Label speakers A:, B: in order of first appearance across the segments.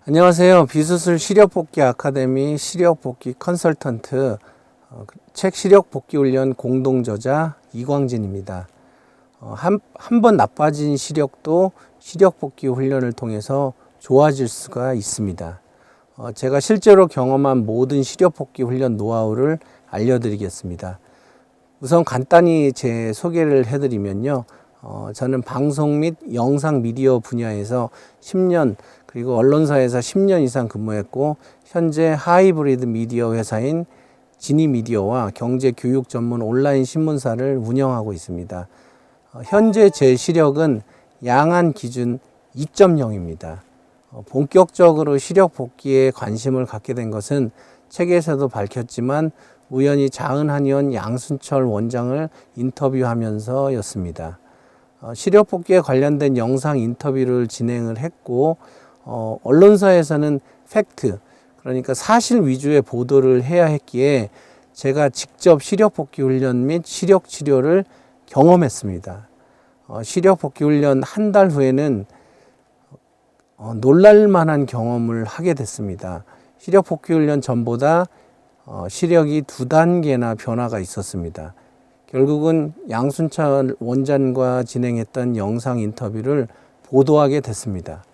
A: 안녕하세요. 비수술 시력복귀 아카데미 시력복귀 컨설턴트 책 시력복귀 훈련 공동저자 이광진입니다. 한 번 나빠진 시력도 시력복귀 훈련을 통해서 좋아질 수가 있습니다. 제가 실제로 경험한 모든 시력복귀 훈련 노하우를 알려드리겠습니다. 우선 간단히 제 소개를 해드리면요. 저는 방송 및 영상 미디어 분야에서 10년 그리고 언론사에서 10년 이상 근무했고 현재 하이브리드 미디어 회사인 지니미디어와 경제교육 전문 온라인 신문사를 운영하고 있습니다. 현재 제 시력은 양한 기준 2.0입니다. 본격적으로 시력 복귀에 관심을 갖게 된 것은 책에서도 밝혔지만 우연히 자은한의원 양순철 원장을 인터뷰하면서였습니다. 시력 복귀에 관련된 영상 인터뷰를 진행을 했고 언론사에서는 팩트, 그러니까 사실 위주의 보도를 해야 했기에 제가 직접 시력 복귀 훈련 및 시력 치료를 경험했습니다. 시력 복귀 훈련 한 달 후에는 놀랄만한 경험을 하게 됐습니다. 시력 복귀 훈련 전보다 시력이 2단계나 변화가 있었습니다. 결국은 양순철 원장과 진행했던 영상 인터뷰를 보도하게 됐습니다.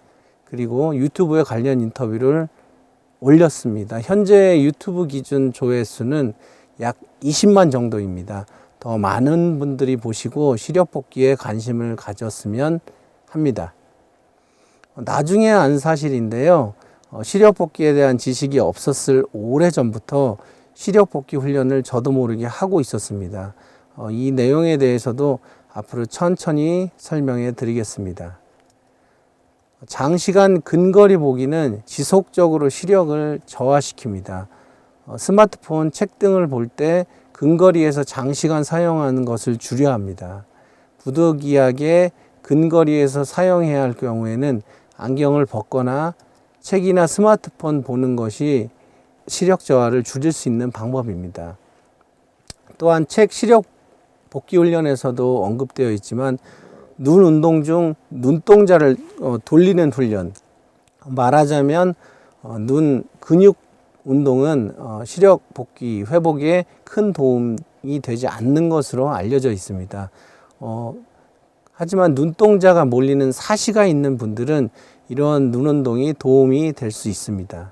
A: 그리고 유튜브에 관련 인터뷰를 올렸습니다. 현재 유튜브 기준 조회수는 약 20만 정도입니다. 더 많은 분들이 보시고 시력 복귀에 관심을 가졌으면 합니다. 나중에 안 사실인데요. 시력 복귀에 대한 지식이 없었을 오래전부터 시력 복귀 훈련을 저도 모르게 하고 있었습니다. 이 내용에 대해서도 앞으로 천천히 설명해 드리겠습니다. 장시간 근거리 보기는 지속적으로 시력을 저하시킵니다. 스마트폰, 책 등을 볼 때 근거리에서 장시간 사용하는 것을 줄여야 합니다. 부득이하게 근거리에서 사용해야 할 경우에는 안경을 벗거나 책이나 스마트폰 보는 것이 시력 저하를 줄일 수 있는 방법입니다. 또한 책 시력 복귀 훈련에서도 언급되어 있지만 눈 운동 중 눈동자를 돌리는 훈련, 말하자면 눈 근육 운동은 시력 복귀 회복에 큰 도움이 되지 않는 것으로 알려져 있습니다. 하지만 눈동자가 몰리는 사시가 있는 분들은 이런 눈 운동이 도움이 될 수 있습니다.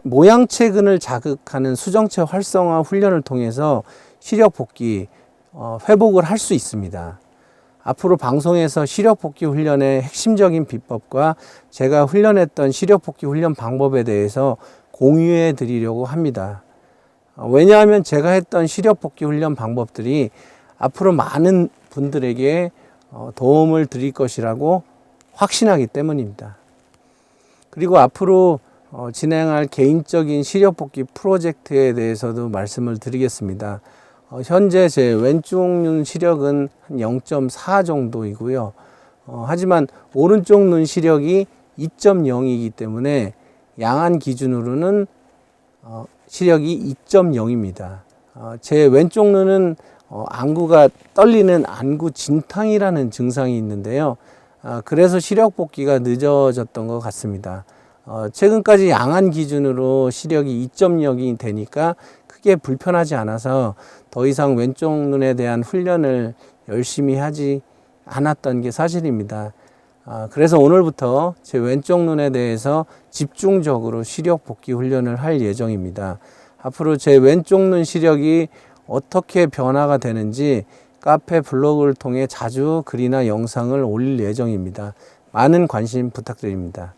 A: 모양체근을 자극하는 수정체 활성화 훈련을 통해서 시력 복귀 회복을 할 수 있습니다. 앞으로 방송에서 시력 복귀 훈련의 핵심적인 비법과 제가 훈련했던 시력 복귀 훈련 방법에 대해서 공유해 드리려고 합니다. 왜냐하면 제가 했던 시력 복귀 훈련 방법들이 앞으로 많은 분들에게 도움을 드릴 것이라고 확신하기 때문입니다. 그리고 앞으로 진행할 개인적인 시력 복귀 프로젝트에 대해서도 말씀을 드리겠습니다. 현재 제 왼쪽 눈 시력은 한 0.4 정도이고요. 하지만 오른쪽 눈 시력이 2.0이기 때문에 양한 기준으로는 시력이 2.0입니다. 제 왼쪽 눈은 안구가 떨리는 안구 진탕이라는 증상이 있는데요. 그래서 시력 복귀가 늦어졌던 것 같습니다. 최근까지 양한 기준으로 시력이 2.0이 되니까 크게 불편하지 않아서 더 이상 왼쪽 눈에 대한 훈련을 열심히 하지 않았던 게 사실입니다. 그래서 오늘부터 제 왼쪽 눈에 대해서 집중적으로 시력 복귀 훈련을 할 예정입니다. 앞으로 제 왼쪽 눈 시력이 어떻게 변화가 되는지 카페 블로그를 통해 자주 글이나 영상을 올릴 예정입니다. 많은 관심 부탁드립니다.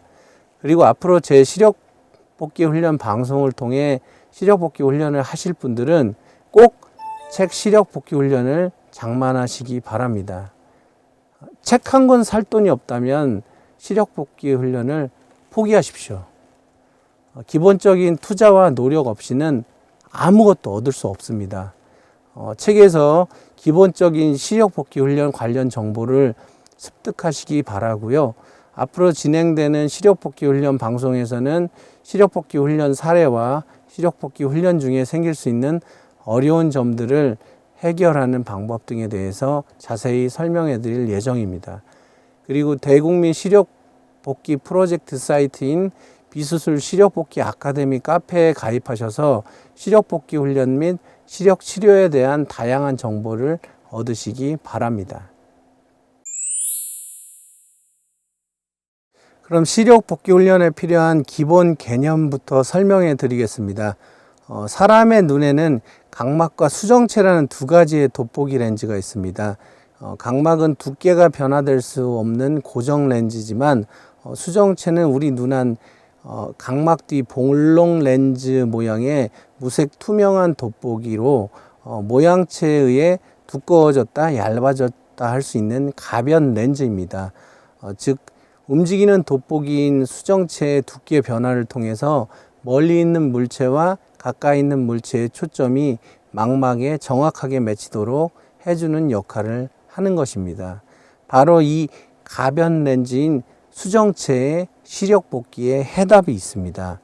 A: 그리고 앞으로 제 시력 복귀 훈련 방송을 통해 시력 복귀 훈련을 하실 분들은 꼭 책 시력 복귀 훈련을 장만하시기 바랍니다. 책 한 권 살 돈이 없다면 시력 복귀 훈련을 포기하십시오. 기본적인 투자와 노력 없이는 아무것도 얻을 수 없습니다. 책에서 기본적인 시력 복귀 훈련 관련 정보를 습득하시기 바라고요. 앞으로 진행되는 시력 복귀 훈련 방송에서는 시력 복귀 훈련 사례와 시력 복귀 훈련 중에 생길 수 있는 어려운 점들을 해결하는 방법 등에 대해서 자세히 설명해 드릴 예정입니다. 그리고 대국민 시력 복귀 프로젝트 사이트인 비수술 시력복귀 아카데미 카페에 가입하셔서 시력복귀 훈련 및 시력 치료에 대한 다양한 정보를 얻으시기 바랍니다. 그럼 시력복귀 훈련에 필요한 기본 개념부터 설명해 드리겠습니다. 사람의 눈에는 각막과 수정체라는 두 가지의 돋보기 렌즈가 있습니다. 각막은 두께가 변화될 수 없는 고정 렌즈지만 수정체는 우리 눈 안 각막 뒤 볼록 렌즈 모양의 무색 투명한 돋보기로 모양체에 의해 두꺼워졌다 얇아졌다 할 수 있는 가변 렌즈입니다. 즉 움직이는 돋보기인 수정체의 두께 변화를 통해서 멀리 있는 물체와 가까이 있는 물체의 초점이 망막에 정확하게 맺히도록 해주는 역할을 하는 것입니다. 바로 이 가변 렌즈인 수정체의 시력 복귀에 해답이 있습니다.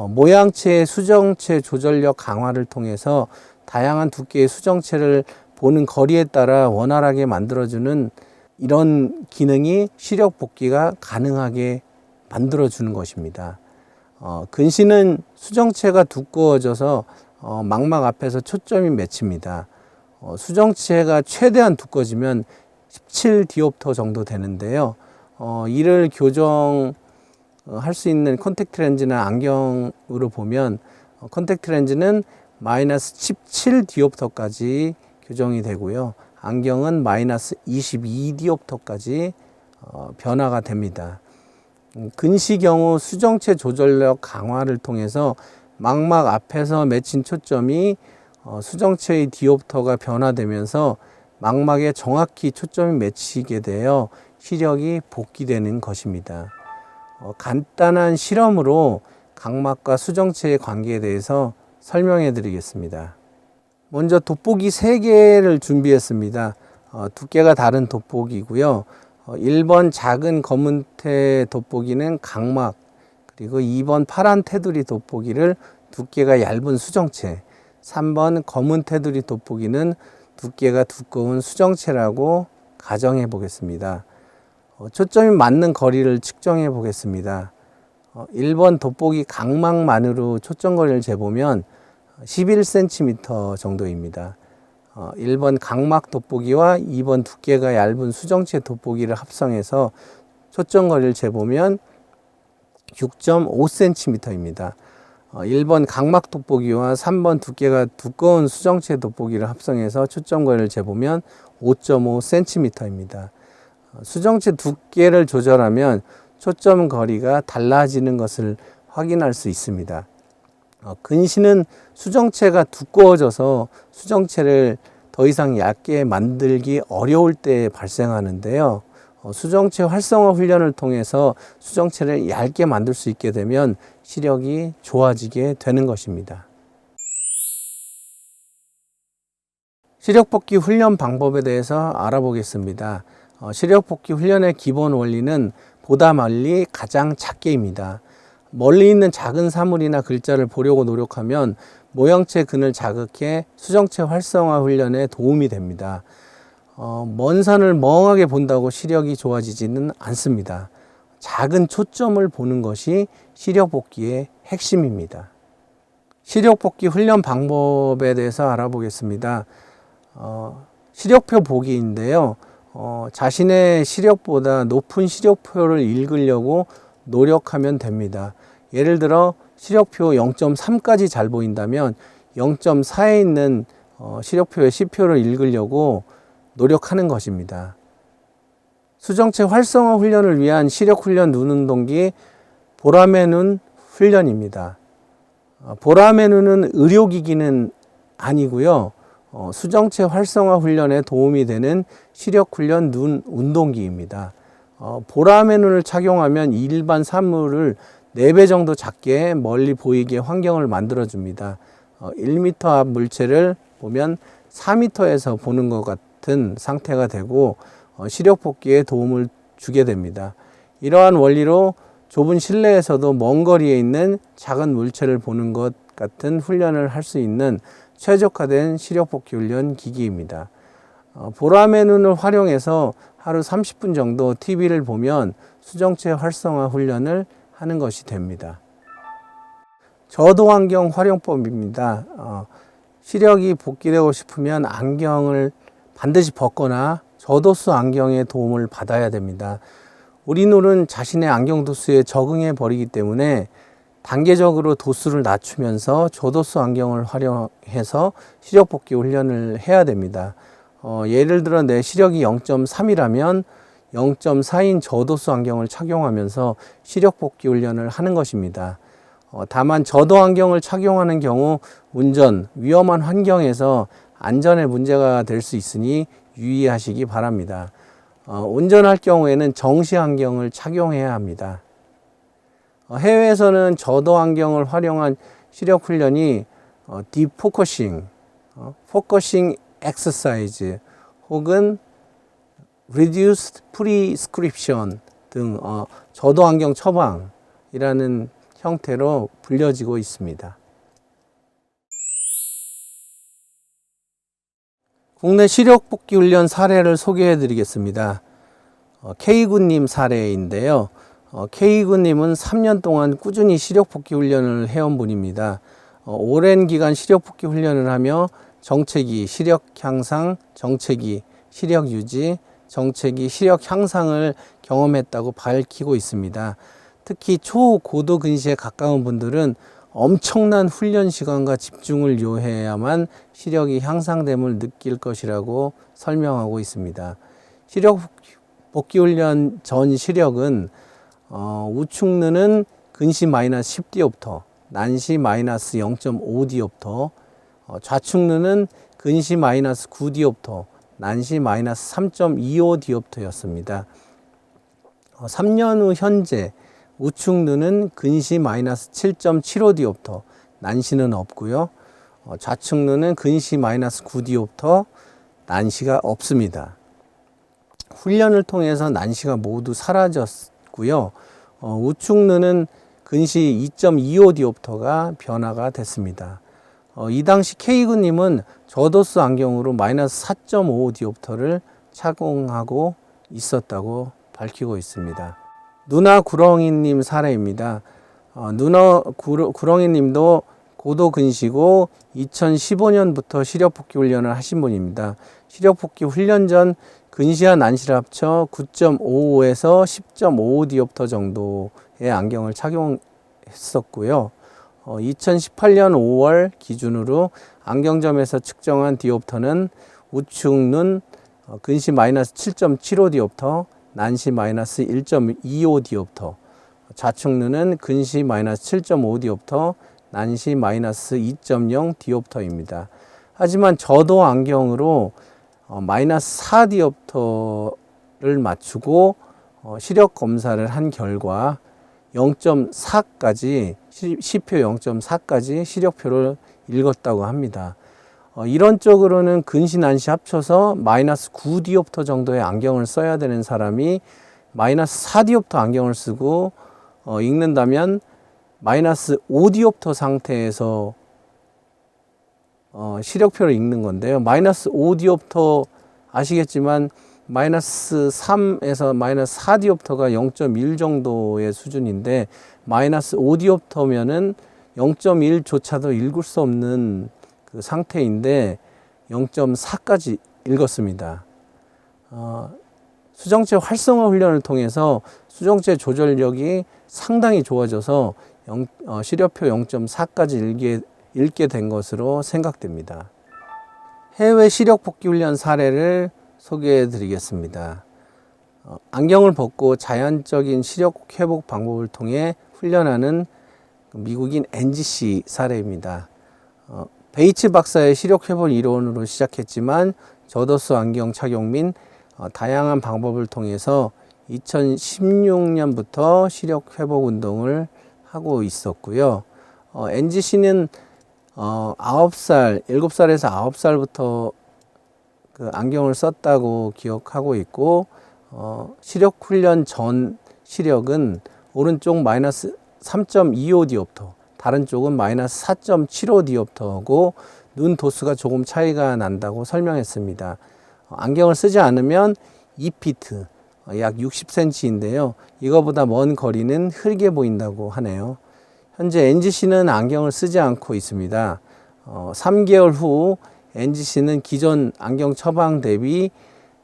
A: 모양체의 수정체 조절력 강화를 통해서 다양한 두께의 수정체를 보는 거리에 따라 원활하게 만들어주는 이런 기능이 시력 복귀가 가능하게 만들어주는 것입니다. 근시는 수정체가 두꺼워져서 망막 앞에서 초점이 맺힙니다. 수정체가 최대한 두꺼워지면 17디옵터 정도 되는데요. 이를 교정할 수 있는 컨택트 렌즈나 안경으로 보면 컨택트 렌즈는 마이너스 17디옵터까지 교정이 되고요. 안경은 마이너스 22디옵터까지 변화가 됩니다. 근시 경우 수정체 조절력 강화를 통해서 망막 앞에서 맺힌 초점이 수정체의 디옵터가 변화되면서 망막에 정확히 초점이 맺히게 되어 시력이 복귀되는 것입니다. 간단한 실험으로 각막과 수정체의 관계에 대해서 설명해 드리겠습니다. 먼저 돋보기 3개를 준비했습니다. 두께가 다른 돋보기고요. 1번 작은 검은 테 돋보기는 각막, 그리고 2번 파란 테두리 돋보기를 두께가 얇은 수정체, 3번 검은 테두리 돋보기는 두께가 두꺼운 수정체라고 가정해 보겠습니다. 초점이 맞는 거리를 측정해 보겠습니다. 1번 돋보기 각막만으로 초점 거리를 재보면 11cm 정도입니다. 1번 각막 돋보기와 2번 두께가 얇은 수정체 돋보기를 합성해서 초점 거리를 재보면 6.5cm입니다. 1번 각막 돋보기와 3번 두께가 두꺼운 수정체 돋보기를 합성해서 초점 거리를 재보면 5.5cm입니다. 수정체 두께를 조절하면 초점 거리가 달라지는 것을 확인할 수 있습니다. 근시는 수정체가 두꺼워져서 수정체를 더 이상 얇게 만들기 어려울 때 발생하는데요. 수정체 활성화 훈련을 통해서 수정체를 얇게 만들 수 있게 되면 시력이 좋아지게 되는 것입니다. 시력 복귀 훈련 방법에 대해서 알아보겠습니다. 시력 복귀 훈련의 기본 원리는 보다 멀리 가장 작게입니다. 멀리 있는 작은 사물이나 글자를 보려고 노력하면 모형체 근을 자극해 수정체 활성화 훈련에 도움이 됩니다. 먼 산을 멍하게 본다고 시력이 좋아지지는 않습니다. 작은 초점을 보는 것이 시력 복귀의 핵심입니다. 시력 복귀 훈련 방법에 대해서 알아보겠습니다. 시력표 보기인데요. 자신의 시력보다 높은 시력표를 읽으려고 노력하면 됩니다. 예를 들어 시력표 0.3까지 잘 보인다면 0.4에 있는 시력표의 시표를 읽으려고 노력하는 것입니다. 수정체 활성화 훈련을 위한 시력 훈련 눈운동기 보라매 눈 훈련입니다. 보라매 눈은 의료기기는 아니고요. 수정체 활성화 훈련에 도움이 되는 시력 훈련 눈 운동기입니다. 보라매 눈을 착용하면 일반 사물을 4배 정도 작게 멀리 보이게 환경을 만들어 줍니다. 1m 앞 물체를 보면 4m에서 보는 것 같은 상태가 되고 시력 복귀에 도움을 주게 됩니다. 이러한 원리로 좁은 실내에서도 먼 거리에 있는 작은 물체를 보는 것 같은 훈련을 할 수 있는 최적화된 시력 복귀 훈련 기기입니다. 보라매 눈을 활용해서 하루 30분 정도 TV를 보면 수정체 활성화 훈련을 하는 것이 됩니다. 저도 안경 활용법입니다. 시력이 복귀되고 싶으면 안경을 반드시 벗거나 저도수 안경의 도움을 받아야 됩니다. 우리 눈은 자신의 안경 도수에 적응해 버리기 때문에 단계적으로 도수를 낮추면서 저도수 안경을 활용해서 시력 복귀 훈련을 해야 됩니다. 예를 들어 내 시력이 0.3이라면 0.4인 저도수 안경을 착용하면서 시력 복귀 훈련을 하는 것입니다. 다만 저도 안경을 착용하는 경우 운전, 위험한 환경에서 안전에 문제가 될 수 있으니 유의하시기 바랍니다. 운전할 경우에는 정시 안경을 착용해야 합니다. 해외에서는 저도 안경을 활용한 시력 훈련이 디포커싱, 포커싱 엑서사이즈 혹은 Reduced Prescription 등 저도 안경 처방이라는 형태로 불려지고 있습니다. 국내 시력 복귀 훈련 사례를 소개해 드리겠습니다. K군님 사례인데요. K군님은 3년 동안 꾸준히 시력 복귀 훈련을 해온 분입니다. 오랜 기간 시력 복귀 훈련을 하며 정체기, 시력 향상, 정체기, 시력 유지, 정체기, 시력 향상을 경험했다고 밝히고 있습니다. 특히 초고도 근시에 가까운 분들은 엄청난 훈련 시간과 집중을 요해야만 시력이 향상됨을 느낄 것이라고 설명하고 있습니다. 시력 복귀 훈련 전 시력은 우측눈은 근시 마이너스 10디옵터, 난시 마이너스 0.5디옵터, 좌측눈은 근시 마이너스 9디옵터, 난시 마이너스 3.25디옵터였습니다. 3년 후 현재 우측눈은 근시 마이너스 7.75디옵터, 난시는 없고요. 좌측눈은 근시 마이너스 9디옵터, 난시가 없습니다. 훈련을 통해서 난시가 모두 사라졌고요. 우측눈은 근시 2.25디옵터가 변화가 됐습니다. 이 당시 K군님은 저도수 안경으로 마이너스 4.5디옵터를 착용하고 있었다고 밝히고 있습니다. 누나 구렁이님 사례입니다. 누나 구렁이님도 고도 근시고 2015년부터 시력 복귀 훈련을 하신 분입니다. 시력 복귀 훈련 전 근시와 난시를 합쳐 9.55에서 10.55디옵터 정도의 안경을 착용했었고요. 2018년 5월 기준으로 안경점에서 측정한 디옵터는 우측눈 근시 마이너스 7.75디옵터, 난시 마이너스 1.25디옵터, 좌측눈은 근시 마이너스 7.5디옵터, 난시 마이너스 2.0디옵터입니다. 하지만 저도 안경으로 마이너스 4디옵터를 맞추고 시력 검사를 한 결과 0.4까지 시표 0.4까지 시력표를 읽었다고 합니다. 이론적으로는 근시 난시 합쳐서 마이너스 9디옵터 정도의 안경을 써야 되는 사람이 마이너스 4디옵터 안경을 쓰고 읽는다면 마이너스 5디옵터 상태에서 시력표를 읽는 건데요. 마이너스 5디옵터 아시겠지만 마이너스 3에서 마이너스 4디옵터가 0.1 정도의 수준인데 마이너스 5디옵터면은 0.1조차도 읽을 수 없는 그 상태인데 0.4까지 읽었습니다. 수정체 활성화 훈련을 통해서 수정체 조절력이 상당히 좋아져서 시력표 0.4까지 읽게 된 것으로 생각됩니다. 해외 시력 복귀 훈련 사례를 소개해 드리겠습니다. 안경을 벗고 자연적인 시력 회복 방법을 통해 훈련하는 미국인 NGC 사례입니다. 베이츠 박사의 시력 회복 이론으로 시작했지만 저도수 안경 착용 및 다양한 방법을 통해서 2016년부터 시력 회복 운동을 하고 있었고요. NGC는 7살에서 9살부터 그 안경을 썼다고 기억하고 있고, 시력 훈련 전 시력은 오른쪽 마이너스 3.25디옵터, 다른 쪽은 마이너스 4.75디옵터고 눈 도수가 조금 차이가 난다고 설명했습니다. 안경을 쓰지 않으면 2피트, 약 60cm인데요. 이거보다 먼 거리는 흐리게 보인다고 하네요. 현재 NGC는 안경을 쓰지 않고 있습니다. 3개월 후 NGC는 기존 안경 처방 대비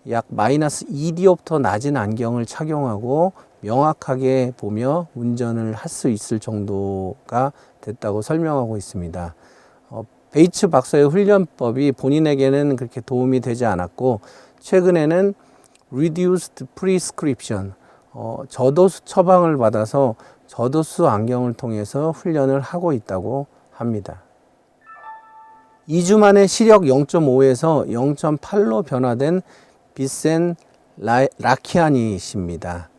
A: 약 마이너스 2디옵터 낮은 안경을 착용하고 명확하게 보며 운전을 할 수 있을 정도가 됐다고 설명하고 있습니다. 베이츠 박사의 훈련법이 본인에게는 그렇게 도움이 되지 않았고 최근에는 Reduced Prescription, 저도수 처방을 받아서 저도수 안경을 통해서 훈련을 하고 있다고 합니다. 2주 만에 시력 0.5에서 0.8로 변화된 비센 라키아니 씨입니다.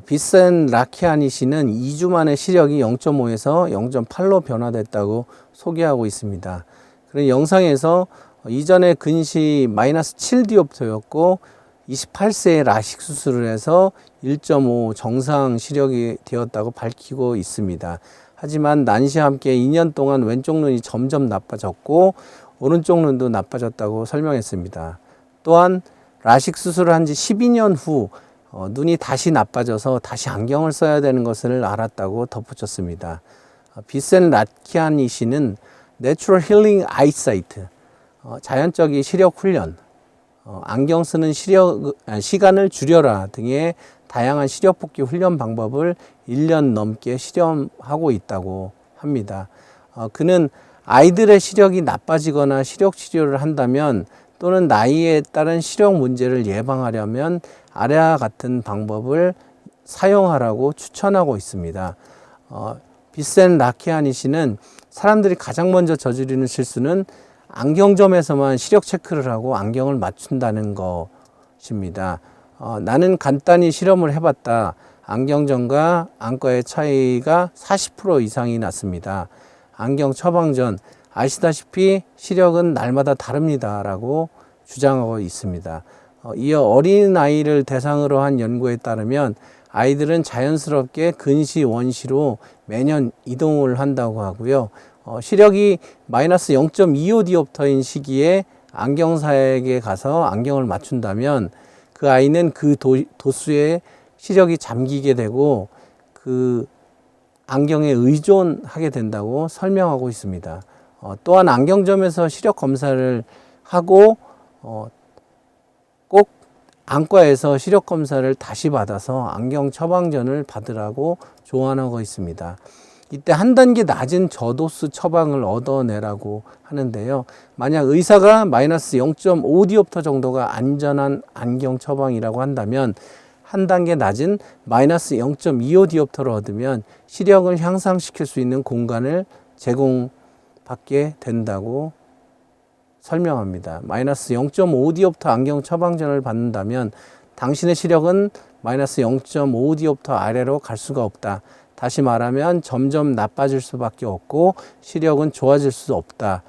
A: 비센 라키아니 씨는 2주 만에 시력이 0.5에서 0.8로 변화됐다고 소개하고 있습니다. 그런 영상에서 이전에 근시 마이너스 7디옵터였고 28세에 라식 수술을 해서 1.5 정상 시력이 되었다고 밝히고 있습니다. 하지만 난시와 함께 2년 동안 왼쪽 눈이 점점 나빠졌고 오른쪽 눈도 나빠졌다고 설명했습니다. 또한 라식 수술을 한 지 12년 후 눈이 다시 나빠져서 다시 안경을 써야 되는 것을 알았다고 덧붙였습니다. 비센 라키아니 씨는 Natural Healing Eyesight, 자연적인 시력 훈련, 안경 쓰는 시간을 줄여라 등의 다양한 시력 복귀 훈련 방법을 1년 넘게 실험하고 있다고 합니다. 그는 아이들의 시력이 나빠지거나 시력 치료를 한다면 또는 나이에 따른 시력 문제를 예방하려면 아래와 같은 방법을 사용하라고 추천하고 있습니다. 비센 라키아니 씨는 사람들이 가장 먼저 저지르는 실수는 안경점에서만 시력 체크를 하고 안경을 맞춘다는 것입니다. 나는 간단히 실험을 해봤다. 안경점과 안과의 차이가 40% 이상이 났습니다. 안경 처방 전 아시다시피 시력은 날마다 다릅니다 라고 주장하고 있습니다. 이어 어린아이를 대상으로 한 연구에 따르면 아이들은 자연스럽게 근시 원시로 매년 이동을 한다고 하고요. 시력이 마이너스 0.25디옵터인 시기에 안경사에게 가서 안경을 맞춘다면 그 아이는 그 도수에 시력이 잠기게 되고 그 안경에 의존하게 된다고 설명하고 있습니다. 또한 안경점에서 시력 검사를 하고 꼭 안과에서 시력 검사를 다시 받아서 안경 처방전을 받으라고 조언하고 있습니다. 이때 한 단계 낮은 저도수 처방을 얻어내라고 하는데요. 만약 의사가 마이너스 0.5디옵터 정도가 안전한 안경 처방이라고 한다면 한 단계 낮은 마이너스 0.25디옵터를 얻으면 시력을 향상시킬 수 있는 공간을 제공받게 된다고 설명합니다. 마이너스 0.5디옵터 안경 처방전을 받는다면 당신의 시력은 마이너스 0.5디옵터 아래로 갈 수가 없다. 다시 말하면 점점 나빠질 수밖에 없고 시력은 좋아질 수 없다.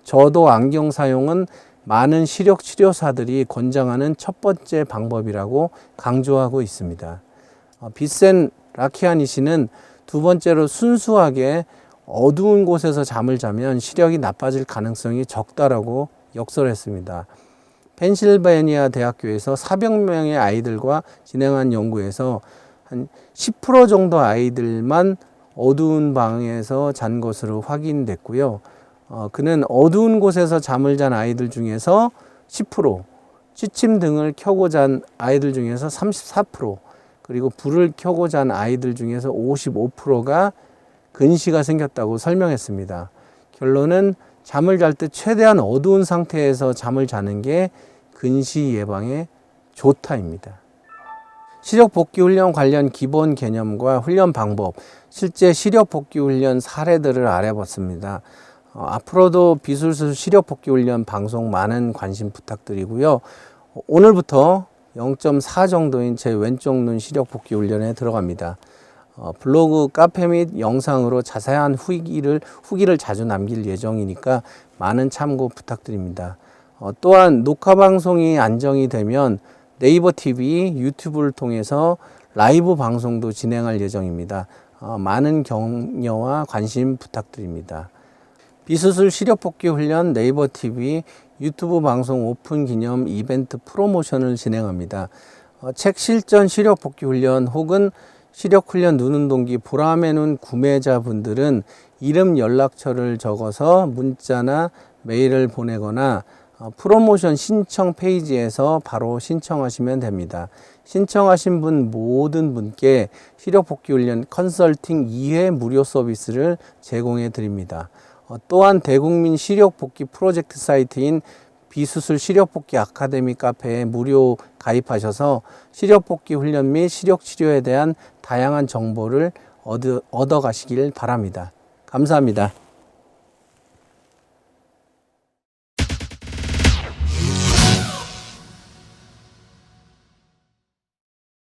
A: 저도 안경 사용은 많은 시력 치료사들이 권장하는 첫 번째 방법이라고 강조하고 있습니다. 비센 라키아니 씨는 두 번째로 순수하게 어두운 곳에서 잠을 자면 시력이 나빠질 가능성이 적다라고 역설했습니다. 펜실베니아 대학교에서 400명의 아이들과 진행한 연구에서 한 10% 정도 아이들만 어두운 방에서 잔 것으로 확인됐고요. 그는 어두운 곳에서 잠을 잔 아이들 중에서 10%, 취침 등을 켜고 잔 아이들 중에서 34%, 그리고 불을 켜고 잔 아이들 중에서 55%가 근시가 생겼다고 설명했습니다. 결론은 잠을 잘 때 최대한 어두운 상태에서 잠을 자는 게 근시 예방에 좋다입니다. 시력 복귀 훈련 관련 기본 개념과 훈련 방법, 실제 시력 복귀 훈련 사례들을 알아봤습니다. 앞으로도 비술술 시력 복귀 훈련 방송 많은 관심 부탁드리고요. 오늘부터 0.4 정도인 제 왼쪽 눈 시력 복귀 훈련에 들어갑니다. 블로그, 카페 및 영상으로 자세한 후기를 자주 남길 예정이니까 많은 참고 부탁드립니다. 또한 녹화 방송이 안정이 되면 네이버 TV, 유튜브를 통해서 라이브 방송도 진행할 예정입니다. 많은 격려와 관심 부탁드립니다. 비수술 시력복귀 훈련 네이버 TV 유튜브 방송 오픈 기념 이벤트 프로모션을 진행합니다. 책 실전 시력복귀 훈련 혹은 시력훈련 눈운동기 보람의 눈 구매자분들은 이름 연락처를 적어서 문자나 메일을 보내거나 프로모션 신청 페이지에서 바로 신청하시면 됩니다. 신청하신 분 모든 분께 시력복귀 훈련 컨설팅 2회 무료 서비스를 제공해 드립니다. 또한 대국민 시력복귀 프로젝트 사이트인 비수술 시력복귀 아카데미 카페에 무료 가입하셔서 시력복귀 훈련 및 시력치료에 대한 다양한 정보를 얻어 가시길 바랍니다. 감사합니다.